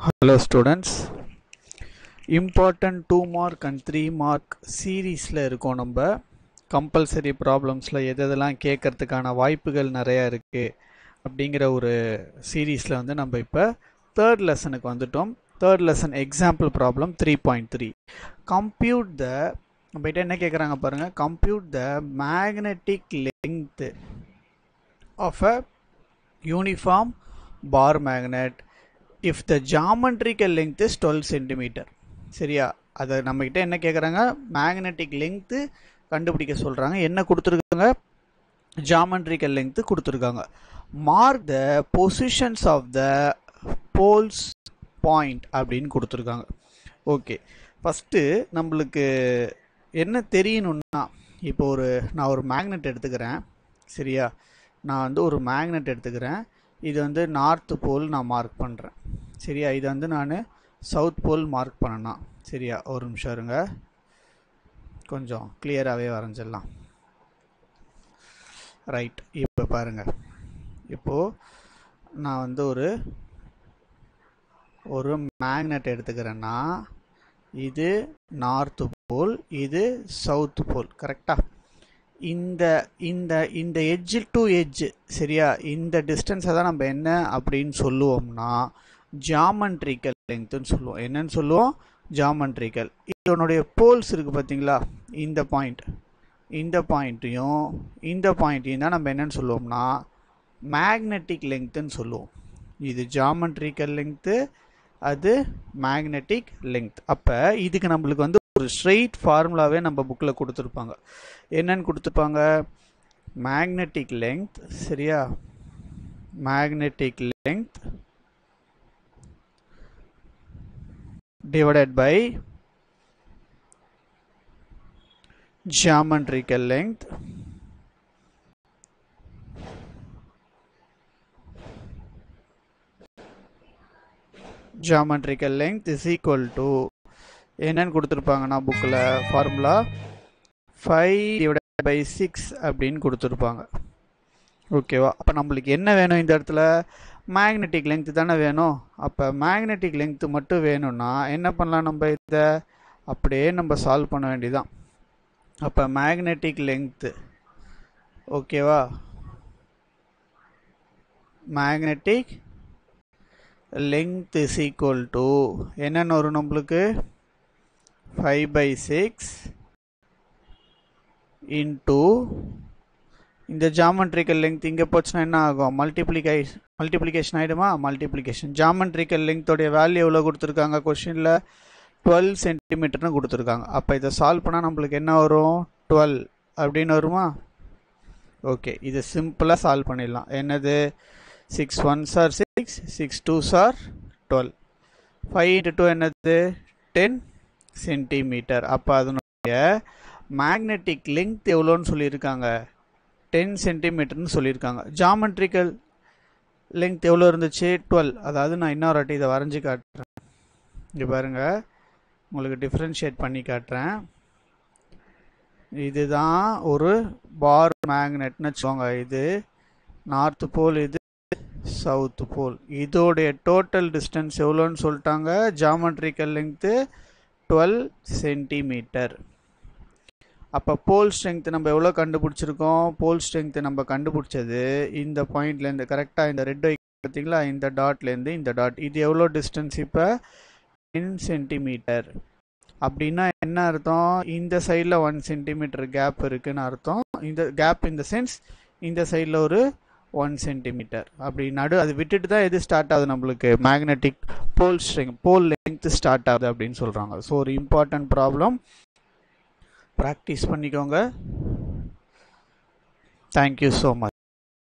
Hello students, important 2 mark and 3 mark சீரீஸில் இருக்கோம். நம்ம கம்பல்சரி ப்ராப்ளம்ஸில் எதெல்லாம் கேட்கறதுக்கான வாய்ப்புகள் நிறையா இருக்குது அப்படிங்கிற ஒரு சீரீஸில் வந்து நம்ம இப்போ தேர்ட் லெசனுக்கு வந்துட்டோம். Third lesson example problem 3.3 compute the நம்மகிட்ட என்ன கேட்குறாங்க பாருங்கள். Compute the magnetic length of a uniform bar magnet if the geometrical length is 12 cm. சரியா, அதை நம்மகிட்ட என்ன கேட்குறாங்க, மேக்னெட்டிக் லெங்க்த்து கண்டுபிடிக்க சொல்கிறாங்க. என்ன கொடுத்துருக்காங்க, ஜாமெட்ரிக்கல் லெங்க்த்து கொடுத்துருக்காங்க. Mark the positions of the poles point அப்படின்னு கொடுத்துருக்காங்க. ஓகே, ஃபஸ்ட்டு நம்மளுக்கு என்ன தெரியணும்னா, இப்போ நான் ஒரு மேக்னெட் எடுத்துக்கிறேன். சரியா, நான் வந்து ஒரு மேக்னெட் எடுத்துக்கிறேன். இது வந்து நார்த் போல் நான் மார்க் பண்ணுறேன். சரியா, இது வந்து நான் சவுத் போல் மார்க் பண்ணணும். சரியா, ஒரு நிமிஷம் இருங்க, கொஞ்சம் கிளியராகவே வரைஞ்சிடலாம். ரைட், இப்போ பாருங்கள். இப்போது நான் வந்து ஒரு மேக்னெட் எடுத்துக்கிறேன்னா, இது நார்த் போல், இது சவுத் போல். கரெக்டாக இந்த இந்த இந்த எட்ஜ் டு எட்ஜ், சரியா, இந்த டிஸ்டன்ஸை தான் நம்ம என்ன அப்படின்னு சொல்லுவோம்னா ஜாமெட்ரிக்கல் லெங்க்த்துன்னு சொல்லுவோம். என்னன்னு சொல்லுவோம், ஜாமெட்ரிக்கல். இதனுடைய போல்ஸ் இருக்குது பார்த்தீங்களா, இந்த பாயிண்ட்டையும் இந்த பாயிண்ட்டையும் தான் நம்ம என்னன்னு சொல்லுவோம்னா மேக்னெட்டிக் லெங்க்த்துன்னு சொல்லுவோம். இது ஜாமெட்ரிக்கல் லெங்க்த்து, அது மேக்னெட்டிக் லெங்க்த். அப்போ இதுக்கு நம்மளுக்கு வந்து ஒரு ஸ்ட்ரெயிட் ஃபார்முலாவே நம்ம புக்கில் கொடுத்துருப்பாங்க. என்னன்னு கொடுத்துருப்பாங்க, மேக்னெட்டிக் லெங்க்த். சரியா, magnetic length divided by geometrical length is equal to என்னன்னு கொடுத்துருப்பாங்கன்னா புக்கில் ஃபார்முலா 5/6 அப்படின்னு கொடுத்துருப்பாங்க. ஓகேவா, அப்போ நம்மளுக்கு என்ன வேணும் இந்த இடத்துல, மேக்னெட்டிக் லெங்க்த் தானே வேணும். அப்போ மேக்னெட்டிக் லெங்க்த் மட்டும் வேணும்னா என்ன பண்ணலாம், நம்ம இதை அப்படியே நம்ம சால்வ் பண்ண வேண்டியதான். அப்போ மேக்னெட்டிக் லெங்க்த், ஓகேவா, magnetic length is equal to என்னென்னு வரும் நம்மளுக்கு, 5/6 இன்டூ இந்த ஜாமெட்ரிக்கல் லெங்க்த் இங்கே போச்சுன்னா என்ன ஆகும், மல்டிப்ளிகேஷன் ஆகிடுமா, மல்டிப்ளிகேஷன். ஜாமெட்ரிக்கல் லெங்க்த்தோடைய வேல்யூ எவ்வளோ கொடுத்துருக்காங்க கொஷினில், 12 சென்டிமீட்டர்னு கொடுத்துருக்காங்க. அப்போ இதை சால்வ் பண்ணால் நம்மளுக்கு என்ன வரும், 12 அப்படின்னு வருமா. ஓகே, இது சிம்பிளாக சால்வ் பண்ணிடலாம். என்னது, 6 1s are 6, 6 2s are 12, 5 into 2 என்னது 10 சென்டிமீட்டர். அப்போ அதனுடைய மேக்னெட்டிக் லெங்க்த் எவ்வளோன்னு சொல்லியிருக்காங்க, 10 சென்டிமீட்டர்னு சொல்லியிருக்காங்க. ஜாமெட்ரிக்கல் லெங்க்த் எவ்வளோ இருந்துச்சு, 12. அதாவது நான் இன்னொரு வாட்டி இதை வரைஞ்சி காட்டுறேன். இங்கே பாருங்கள், உங்களுக்கு டிஃப்ரென்ஷியேட் பண்ணி காட்டுறேன். இதுதான் ஒரு பார் மேக்னெட்னு வச்சுக்கோங்க. இது நார்த் போல், இது சவுத் போல். இதோடைய டோட்டல் டிஸ்டன்ஸ் எவ்வளோன்னு சொல்லிட்டாங்க, ஜாமெட்ரிக்கல் லெங்க்த்து 12 சென்டிமீட்டர். அப்போ போல் ஸ்ட்ரெங்த் நம்ம எவ்வளோ கண்டுபிடிச்சிருக்கோம், போல் ஸ்ட்ரெங்த் நம்ம கண்டுபிடிச்சது இந்த பாயிண்ட்லேருந்து, கரெக்டாக இந்த ரெட் ஒயிட் பார்த்தீங்களா, இந்த டாட்லேருந்து இந்த டாட், இது எவ்வளோ டிஸ்டன்ஸ் இப்போ 10 சென்டிமீட்டர். அப்படின்னா என்ன அர்த்தம், இந்த சைடில் 1 சென்டிமீட்டர் கேப் இருக்குன்னு அர்த்தம். இந்த கேப் இந்த சென்ஸ் இந்த சைடில் ஒரு 1 சென்டிமீட்டர். அப்படி அது விட்டுட்டு தான் எது ஸ்டார்ட் ஆகுது நம்மளுக்கு, மேக்னெட்டிக் போல் ஸ்ட்ரெங்த், போல் லெங்க்த் ஸ்டார்ட் ஆகுது அப்படின்னு சொல்கிறாங்க. ஸோ ஒரு இம்பார்ட்டன்ட் ப்ராப்ளம், ப்ராக்டிஸ் பண்ணிக்கோங்க. Thank you so much.